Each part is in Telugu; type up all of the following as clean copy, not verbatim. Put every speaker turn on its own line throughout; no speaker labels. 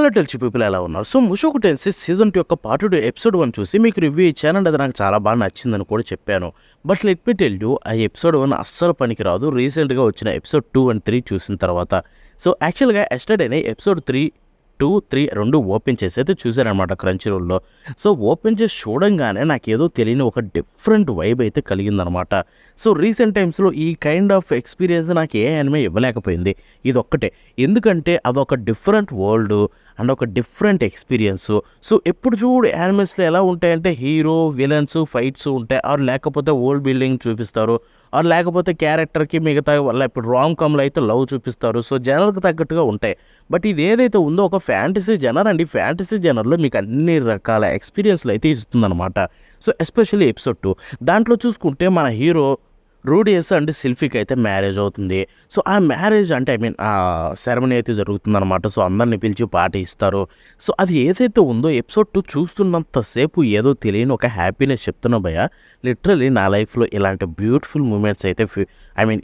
హలో టెల్చి పీపుల్ ఎలా ఉన్నారు? సో 'ముషోకు టెన్సీ' సీజన్ 2 యొక్క పార్ట్ 2 ఎపిసోడ్ 1 చూసి మీకు రివ్యూ ఇచ్చానండి. అది నాకు చాలా బాగా నచ్చిందని కూడా చెప్పాను. But let me tell you, ఆ ఎపిసోడ్ 1 అస్సలు పనికిరాదు. రీసెంట్‌గా వచ్చిన ఎపిసోడ్ 2 అండ్ 3 చూసిన తర్వాత. సో యాక్చువల్‌గా యెస్టర్‌డేనే ఎపిసోడ్ 3 2 ఓపెన్ చేసి అయితే చూశాననమాట క్రంచీ రోల్‌లో. సో ఓపెన్ చేసి చూడంగానే నాకేదో తెలియని ఒక డిఫరెంట్ వైబ్ అయితే కలిగిందనమాట. సో రీసెంట్ టైమ్స్‌లో ఈ కైండ్ ఆఫ్ ఎక్స్‌పీరియన్స్ నాకు ఏ యానిమే ఇవ్వలేకపోయింది. ఇదొక్కటే. ఎందుకంటే అదొక డిఫరెంట్ వరల్డు అండ్ ఒక డిఫరెంట్ ఎక్స్‌పీరియన్సు. సో ఎప్పుడు చూడు యానిమేస్‌లో ఎలా ఉంటాయంటే హీరో, విలన్స్, ఫైట్స్ ఉంటాయి. ఆర్ లేకపోతే వరల్డ్ బిల్డింగ్ చూపిస్తారు. ఆర్ లేకపోతే క్యారెక్టర్‌కి మిగతా వల్ల ఇప్పుడు రామ్ కామ్‌లో అయితే లవ్ చూపిస్తారు. సో జనర్‌కి తగ్గట్టుగా ఉంటాయి. బట్ ఇది ఏదైతే ఉందో ఒక ఫ్యాంటసీ జనర్ అండి. ఫ్యాంటసీ జనర్‌లో మీకు అన్ని రకాల ఎక్స్‌పీరియన్స్‌లు అయితే ఇస్తుందనమాట. సో ఎస్పెషల్లీ ఎపిసోడ్ 2 దాంట్లో చూసుకుంటే మన హీరో రూడియస్ అండ్ సిల్ఫీకి అయితే మ్యారేజ్ అవుతుంది. సో ఆ మ్యారేజ్ అంటే సెరమనీ అయితే జరుగుతుందనమాట. సో అందరిని పిలిచి పార్టీ ఇస్తారు. సో అది ఏదైతే ఉందో ఎపిసోడ్ 2 చూస్తున్నంత సేపు ఏదో తెలియని ఒక హ్యాపీనెస్ చెప్తున్నా భయ్యా. లిటరల్లీ నా లైఫ్‌లో ఇలాంటి బ్యూటిఫుల్ మూమెంట్స్ అయితే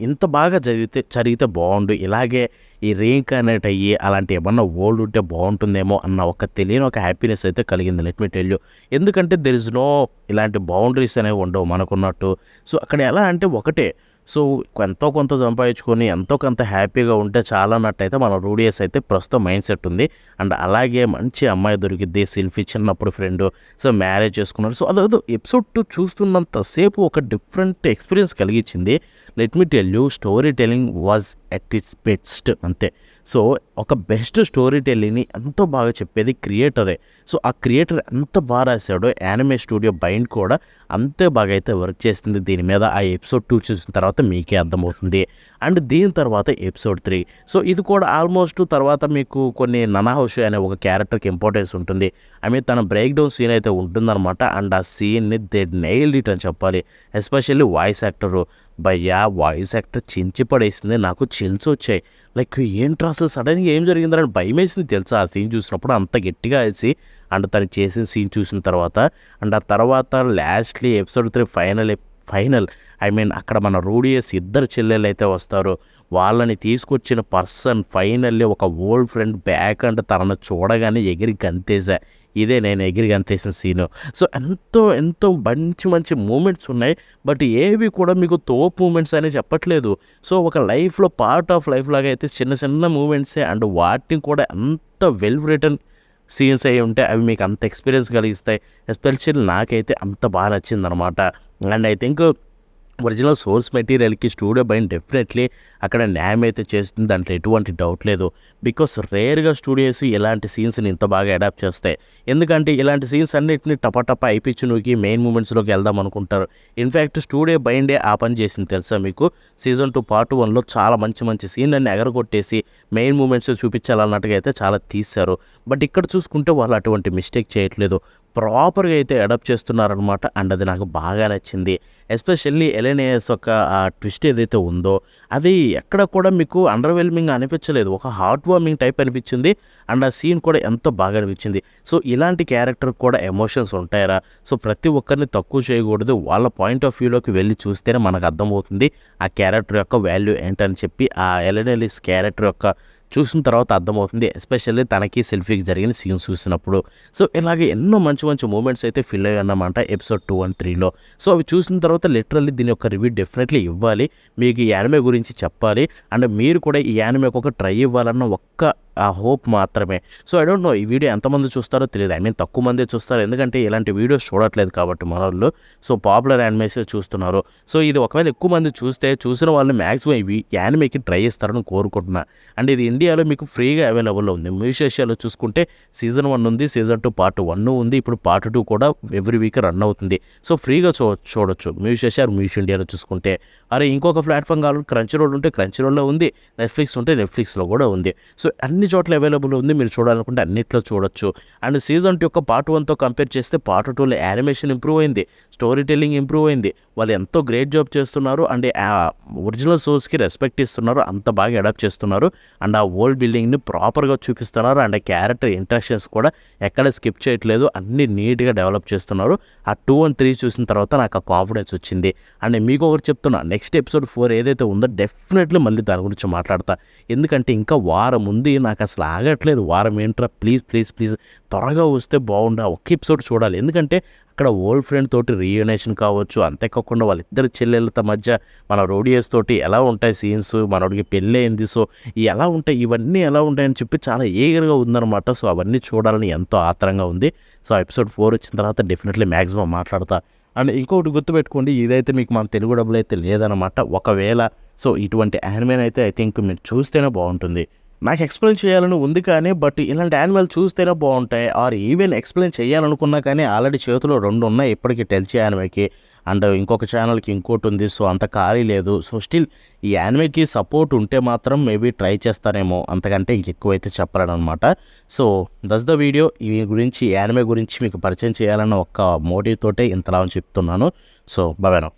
ఇంత బాగా జరిగితే బావుండు. ఇలాగే ఈ రీఇన్కార్నేట్ అయ్యి అలాంటి ఏమన్నా వరల్డ్ ఉంటే బావుంటుందేమో అన్న ఒక తెలియని ఒక హ్యాపీనెస్ అయితే కలిగింది. Let me tell you. ఎందుకంటే దేర్ ఇస్ నో ఇలాంటి బౌండరీస్ అనేవి ఉండవు మనకున్నట్టు. సో అక్కడ ఎలా అంటే ఒకటే. సో ఎంతో కొంత సంపాదించుకొని ఎంతో కొంత హ్యాపీగా ఉంటే చాలన్నట్టయితే మన రూడియస్ అయితే ప్రస్తుతం మైండ్ సెట్ ఉంది. అండ్ అలాగే మంచి అమ్మాయి దొరికిద్ది. సెల్ఫీ చిన్నప్పుడు ఫ్రెండు. సో మ్యారేజ్ చేసుకున్నారు. సో అదేదో ఎపిసోడ్ 2 చూస్తున్నంత సేపు ఒక డిఫరెంట్ ఎక్స్‌పీరియన్స్ కలిగించింది. Let me tell you, story telling was at its best అంతే. సో ఒక బెస్ట్ స్టోరీ టెల్లింగ్‌ని ఎంతో బాగా చెప్పేది క్రియేటరే. సో ఆ క్రియేటర్ ఎంత బాగా రాశాడో యానిమే స్టూడియో బైండ్ కూడా అంతే బాగా అయితే వర్క్ చేస్తుంది దీని మీద. ఆ ఎపిసోడ్ 2 చూసిన తర్వాత మీకే అర్థమవుతుంది. అండ్ దీని తర్వాత ఎపిసోడ్ 3. సో ఇది కూడా ఆల్మోస్ట్ తర్వాత మీకు కొన్ని ననాహోషి అనే ఒక క్యారెక్టర్‌కి ఇంపార్టెన్స్ ఉంటుంది. తన బ్రేక్ డౌన్ సీన్ అయితే ఉంటుందన్నమాట. అండ్ ఆ సీన్‌ని దే నెయిల్డ్ ఇట్ అని చెప్పాలి. Especially voice actor. భయ్యా వాయిస్ యాక్టర్ చించి పడేసింది. నాకు చిల్స్ వచ్చాయి. లైక్ ఏంట్రా అసలు సడన్‌గా ఏం జరిగిందిరా అని భయమేసింది తెలుసా ఆ సీన్ చూసినప్పుడు. అంత గట్టిగా ఏసి అండ్ తను చేసిన సీన్ చూసిన తర్వాత. అండ్ ఆ తర్వాత లాస్ట్‌లీ ఎపిసోడ్ 3 ఫైనల్ అక్కడ మన రూడియస్ ఇద్దరు చెల్లెలైతే వస్తారు. వాళ్ళని తీసుకొచ్చిన పర్సన్ ఫైనల్లీ ఒక ఓల్డ్ ఫ్రెండ్ బ్యాక్ అండ్ తనను చూడగానే ఎగిరి గంతేసా. ఇదే నేను ఎగిరి గంతేసిన సీను. సో ఎంతో మంచి మంచి మూమెంట్స్ ఉన్నాయి. బట్ ఏవి కూడా మీకు తోపు మూమెంట్స్ అని చెప్పట్లేదు. సో ఒక లైఫ్‌లో పార్ట్ ఆఫ్ లైఫ్ లాగా అయితే చిన్న చిన్న మూమెంట్సే అండ్ వాటిని కూడా అంత వెల్ రిటన్ సీన్స్ అయ్యి ఉంటే అవి మీకు అంత ఎక్స్‌పీరియన్స్ కలిగిస్తాయి. ఎస్పెషల్లీ నాకైతే అంత బాగా నచ్చిందనమాట. And I think original source మెటీరియల్‌కి స్టూడియో బైండ్ డెఫినెట్లీ అక్కడ న్యాయం అయితే చేస్తుంది. దాంట్లో ఎటువంటి డౌట్ లేదు. బికాస్ రేర్‌గా స్టూడియోస్ ఇలాంటి సీన్స్‌ని ఇంత బాగా అడాప్ట్ చేస్తాయి. ఎందుకంటే ఇలాంటి సీన్స్ అన్నిటిని టపటపా అయిపిచ్చి నూకి మెయిన్ మూమెంట్స్‌లోకి వెళ్దాం అనుకుంటారు. ఇన్‌ఫాక్ట్ స్టూడియో బైండే ఆ పని చేసింది తెలుసా మీకు? సీజన్ 2 పార్ట్ 1లో చాలా మంచి సీన్‌లన్నీ ఎగరగొట్టేసి మెయిన్ మూమెంట్స్ చూపించాలన్నట్టుగా అయితే చాలా తీశారు. బట్ ఇక్కడ చూసుకుంటే వాళ్ళు అటువంటి మిస్టేక్ చేయట్లేదు. ప్రాపర్‌గా అయితే అడాప్ట్ చేస్తున్నారనమాట. అండ్ అది నాకు బాగా నచ్చింది. ఎస్పెషల్లీ ఎలెనేయస్ యొక్క ఆ ట్విస్ట్ ఏదైతే ఉందో అది ఎక్కడ కూడా మీకు అండర్‌వెల్మింగ్ అనిపించలేదు. ఒక హార్ట్ వార్మింగ్ టైప్ అనిపించింది. అండ్ ఆ సీన్ కూడా ఎంతో బాగా అనిపించింది. సో ఇలాంటి క్యారెక్టర్‌కి కూడా ఎమోషన్స్ ఉంటాయిరా. సో ప్రతి ఒక్కరిని తక్కువ చేయకూడదు. వాళ్ళ పాయింట్ ఆఫ్ వ్యూలోకి వెళ్ళి చూస్తేనే మనకు అర్థమవుతుంది ఆ క్యారెక్టర్ యొక్క వాల్యూ ఏంటని చెప్పి ఆ ఎలెనేలిస్ క్యారెక్టర్ యొక్క చూసిన తర్వాత అర్థమవుతుంది. ఎస్పెషల్లీ తనకి సెల్ఫీకి జరిగిన సీన్స్ చూసినప్పుడు. సో ఇలాగే ఎన్నో మంచి మూమెంట్స్ అయితే ఫీల్ అయ్యానన్నమాట ఎపిసోడ్ 2 అండ్ 3లో. సో అవి చూసిన తర్వాత లిటరల్లీ దీని యొక్క రివ్యూ డెఫినెట్లీ ఇవ్వాలి. మీకు ఈ యానిమే గురించి చెప్పాలి. అండ్ మీరు కూడా ఈ యానిమేకి ఒక ట్రై ఇవ్వాలన్న ఒక్క ఆ హోప్ మాత్రమే. సో ఐ డోంట్ నో ఈ వీడియో ఎంతమంది చూస్తారో తెలియదు. తక్కువ మందే చూస్తారు. ఎందుకంటే ఇలాంటి వీడియోస్ చూడట్లేదు కాబట్టి మనోళ్ళు. సో పాపులర్ యానిమేసే చూస్తున్నారు. సో ఇది ఒకవేళ ఎక్కువ మంది చూసిన వాళ్ళు మ్యాక్సిమం ఈ యానిమేకి ట్రై చేస్తారని కోరుకుంటున్నా. అండ్ ఇది ఇండియాలో మీకు ఫ్రీగా అవైలబుల్లో ఉంది. మ్యూషియాలో చూసుకుంటే సీజన్ 1 ఉంది. సీజన్ 2 పార్ట్ 1 ఉంది. ఇప్పుడు పార్ట్ 2 కూడా ఎవ్రీ వీక్ రన్ అవుతుంది. సో ఫ్రీగా చూడొచ్చు మ్యూషియా మ్యూష్ ఇండియాలో చూసుకుంటే. అరే ఇంకొక ప్లాట్ఫామ్ కావాలి క్రంచీ రోల్ ఉంటే క్రంచీ రోల్‌లో ఉంది. నెట్‌ఫ్లిక్స్ ఉంటే నెట్‌ఫ్లిక్స్‌లో కూడా ఉంది. సో అన్ని చోట్ల అవైలబుల్ ఉంది. మీరు చూడాలనుకుంటే అన్నిట్లో చూడొచ్చు. అండ్ సీజన్ 2 యొక్క పార్ట్ 1తో కంపేర్ చేస్తే పార్ట్ 2లో యానిమేషన్ ఇంప్రూవ్ అయింది. స్టోరీ టెల్లింగ్ ఇంప్రూవ్ అయింది. వాళ్ళు ఎంతో గ్రేట్ జాబ్ చేస్తున్నారు. అండ్ ఒరిజినల్ సోర్స్‌కి రెస్పెక్ట్ ఇస్తున్నారు. అంత బాగా అడాప్ట్ చేస్తున్నారు. అండ్ ఆ వరల్డ్ బిల్డింగ్‌ని ప్రాపర్‌గా చూపిస్తున్నారు. అండ్ క్యారెక్టర్ ఇంటరాక్షన్స్ కూడా ఎక్కడ స్కిప్ చేయట్లేదు. అన్నీ నీట్‌గా డెవలప్ చేస్తున్నారు. ఆ 2 అండ్ 3 చూసిన తర్వాత నాకు ఆ కాన్ఫిడెన్స్ వచ్చింది. అండ్ మీకు ఒకటి చెప్తున్నా, నెక్స్ట్ ఎపిసోడ్ 4 ఏదైతే ఉందో డెఫినెట్లీ మళ్ళీ దాని గురించి మాట్లాడతా. ఎందుకంటే ఇంకా వారం ఉంది. నాకు నాకు అసలు ఆగట్లేదు. వారం ఏంట్రా ప్లీజ్ త్వరగా వస్తే బాగుండు. ఆ ఒక్క ఎపిసోడ్ చూడాలి. ఎందుకంటే అక్కడ ఓల్డ్ ఫ్రెండ్ తోటి రీయూనేషన్ కావచ్చు, అంతేకాకుండా వాళ్ళిద్దరు చెల్లెళ్ళతో మధ్య మన రోడియస్ తోటి ఎలా ఉంటాయి సీన్స్, మనోడికి పెళ్ళయింది. సో ఎలా ఉంటాయి, ఇవన్నీ ఎలా ఉంటాయని చెప్పి చాలా ఈగర్‌గా ఉందనమాట. సో అవన్నీ చూడాలని ఎంతో ఆత్రంగా ఉంది. సో ఎపిసోడ్ 4 వచ్చిన తర్వాత డెఫినెట్లీ మ్యాక్సిమం మాట్లాడతా. అండ్ ఇంకొకటి గుర్తుపెట్టుకోండి, ఇదైతే మీకు మన తెలుగు డబ్బులు అయితే లేదనమాట. ఒకవేళ సో ఇటువంటి యానిమేనైతే ఐ థింక్ మీరు చూస్తేనే బాగుంటుంది. నాకు ఎక్స్‌ప్లెయిన్ చేయాలని ఉంది కానీ, బట్ ఇలాంటి యానిమేలు చూస్తేనే బావుంటాయి. ఆర్ ఈవెన్ ఎక్స్‌ప్లెయిన్ చేయాలనుకున్నా కానీ ఆల్రెడీ చేతిలో 2 ఉన్నాయి ఇప్పటికి టెల్చీ యానిమేకి. అండ్ ఇంకొక ఛానల్‌కి ఇంకోటుంది. సో అంత ఖాళీ లేదు. సో స్టిల్ ఈ యానిమేకి సపోర్ట్ ఉంటే మాత్రం మేబీ ట్రై చేస్తానేమో. అంతకంటే ఇంకెక్కువైతే చెప్పలేననమాట. So that's the video. ఈ గురించి యానిమే గురించి మీకు పరిచయం చేయాలన్న ఒక్క మోటివ్ తోటే ఇంతలా చెప్తున్నాను. So by by now.